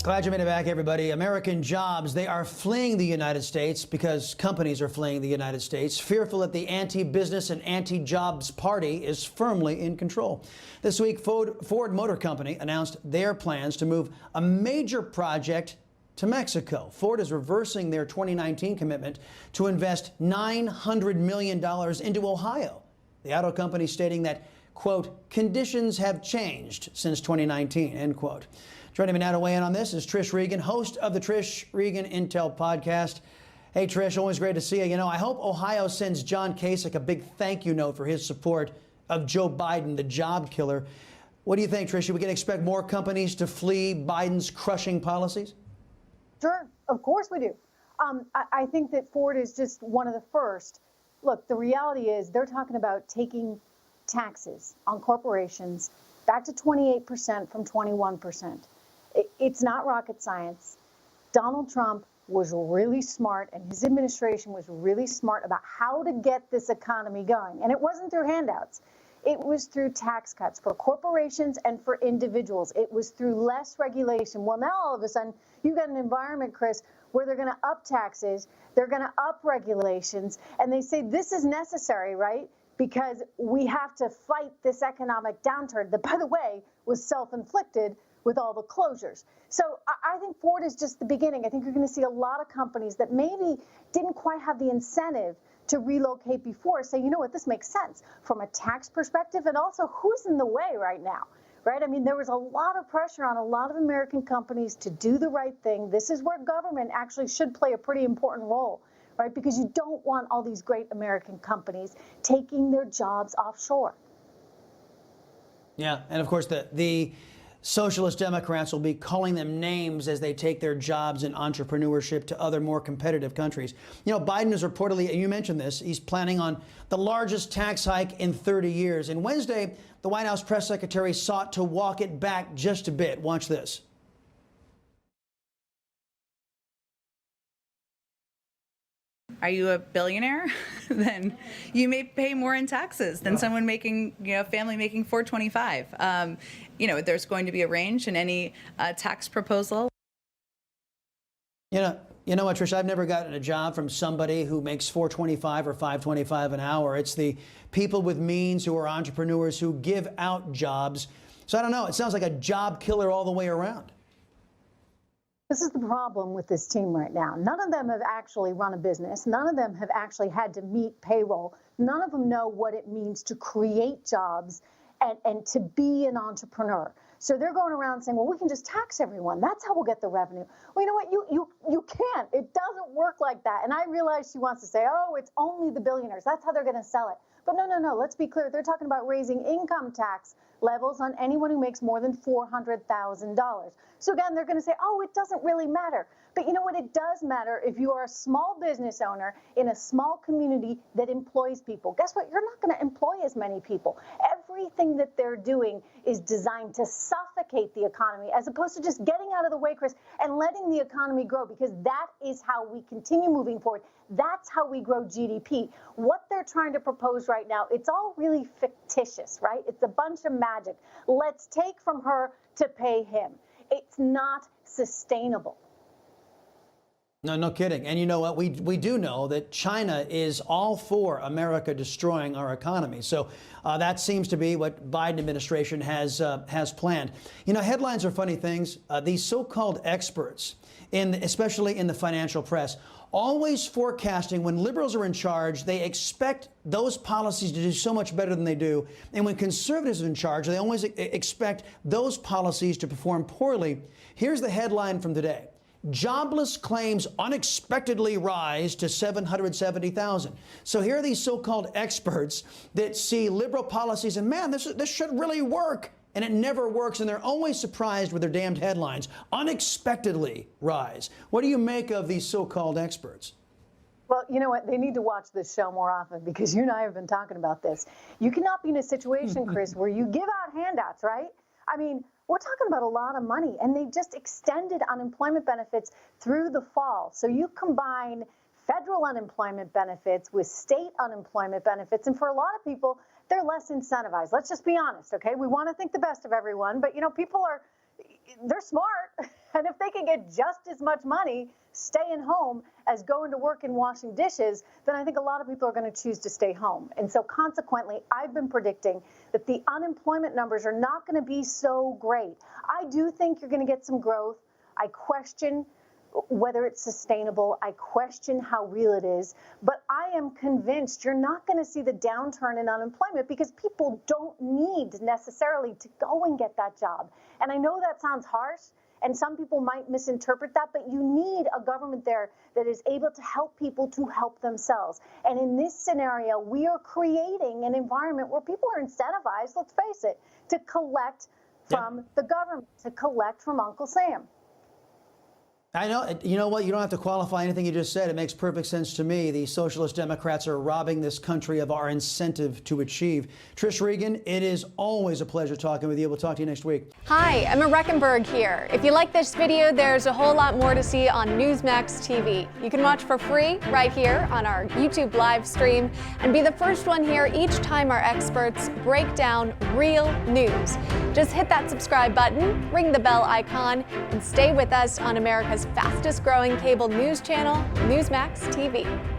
Glad you made it back, everybody. American jobs, they are fleeing the United States because companies are fleeing the United States, fearful that the anti-business and anti-jobs party is firmly in control. This week, Ford Motor Company announced their plans to move a major project to Mexico. Ford is reversing their 2019 commitment to invest $900 million into Ohio. The auto company stating that, quote, conditions have changed since 2019, end quote. Joining me now to weigh in on this is Trish Regan, host of the Trish Regan Intel podcast. Hey, Trish, always great to see you. You know, I hope Ohio sends John Kasich a big thank you note for his support of Joe Biden, the job killer. What do you think, Trish? Should we can expect more companies to flee Biden's crushing policies? Sure, of course we do. I think that Ford is just one of the first. Look, the reality is they're talking about taking taxes on corporations back to 28% from 21%. It's not rocket science. Donald Trump was really smart, and his administration was really smart about how to get this economy going. And it wasn't through handouts. It was through tax cuts for corporations and for individuals. It was through less regulation. Well, now all of a sudden, you've got an environment, Chris, where they're going to up taxes, they're going to up regulations, and they say this is necessary, right? Because we have to fight this economic downturn that, by the way, was self-inflicted with all the closures. So I think Ford is just the beginning. I think you're going to see a lot of companies that maybe didn't quite have the incentive to relocate before say, you know what, this makes sense from a tax perspective, and also who's in the way right now, right? I mean, there was a lot of pressure on a lot of American companies to do the right thing. This is where government actually should play a pretty important role, right? Because you don't want all these great American companies taking their jobs offshore. Yeah, and of course the Socialist Democrats will be calling them names as they take their jobs and entrepreneurship to other more competitive countries. You know, Biden is reportedly, and you mentioned this, he's planning on the largest tax hike in 30 years. And Wednesday, the White House press secretary sought to walk it back just a bit. Watch this. Are you a billionaire? Then you may pay more in taxes than someone making, family making $425. There's going to be a range in any tax proposal. You know what, Trish? I've never gotten a job from somebody who makes $425 or $525 an hour. It's the people with means who are entrepreneurs who give out jobs. So I don't know. It sounds like a job killer all the way around. This is the problem with this team right now. None of them have actually run a business. None of them have actually had to meet payroll. None of them know what it means to create jobs and to be an entrepreneur. So they're going around saying, well, we can just tax everyone. That's how we'll get the revenue. Well, you know what? You can't. It doesn't work like that. And I realize she wants to say, oh, it's only the billionaires. That's how they're going to sell it. But no. Let's be clear. They're talking about raising income tax levels on anyone who makes more than $400,000. So again, they're going to say, oh, it doesn't really matter. But you know what? It does matter if you are a small business owner in a small community that employs people. Guess what? You're not going to employ as many people. Everything that they're doing is designed to suffocate the economy as opposed to just getting out of the way, Chris, and letting the economy grow, because that is how we continue moving forward. That's how we grow GDP. What they're trying to propose right now, it's all really fictitious, right? It's a bunch of magic. Let's take from her to pay him. It's not sustainable. No kidding. And you know what? We do know that China is all for America destroying our economy. So that seems to be what Biden administration has planned. You know, headlines are funny things. These so-called experts, especially in the financial press, always forecasting when liberals are in charge, they expect those policies to do so much better than they do. And when conservatives are in charge, they always expect those policies to perform poorly. Here's the headline from today. Jobless claims unexpectedly rise to 770,000. So here are these so-called experts that see liberal policies and, man, this should really work. And it never works, and they're always surprised with their damned headlines. Unexpectedly rise. What do you make of these so-called experts? Well, you know what? They need to watch this show more often, because you and I have been talking about this. You cannot be in a situation, Chris, where you give out handouts, right? I mean, we're talking about a lot of money, and they just extended unemployment benefits through the fall. So you combine federal unemployment benefits with state unemployment benefits, and for a lot of people, they're less incentivized. Let's just be honest, okay? We want to think the best of everyone, but, people they're smart. And if they can get just as much money staying home as going to work and washing dishes, then I think a lot of people are going to choose to stay home. And so consequently, I've been predicting that the unemployment numbers are not going to be so great. I do think you're going to get some growth. I question whether it's sustainable. I question how real it is. But I am convinced you're not going to see the downturn in unemployment because people don't need necessarily to go and get that job. And I know that sounds harsh, and some people might misinterpret that, but you need a government there that is able to help people to help themselves. And in this scenario, we are creating an environment where people are incentivized, let's face it, to collect from the government, to collect from Uncle Sam. I know, you know what, you don't have to qualify anything you just said. It makes perfect sense to me. The Socialist Democrats are robbing this country of our incentive to achieve. Trish Regan, it is always a pleasure talking with you. We'll talk to you next week. Hi, Emma Reckenberg here. If you like this video, there's a whole lot more to see on Newsmax TV. You can watch for free right here on our YouTube live stream and be the first one here each time our experts break down real news. Just hit that subscribe button, ring the bell icon, and stay with us on America's fastest growing cable news channel, Newsmax TV.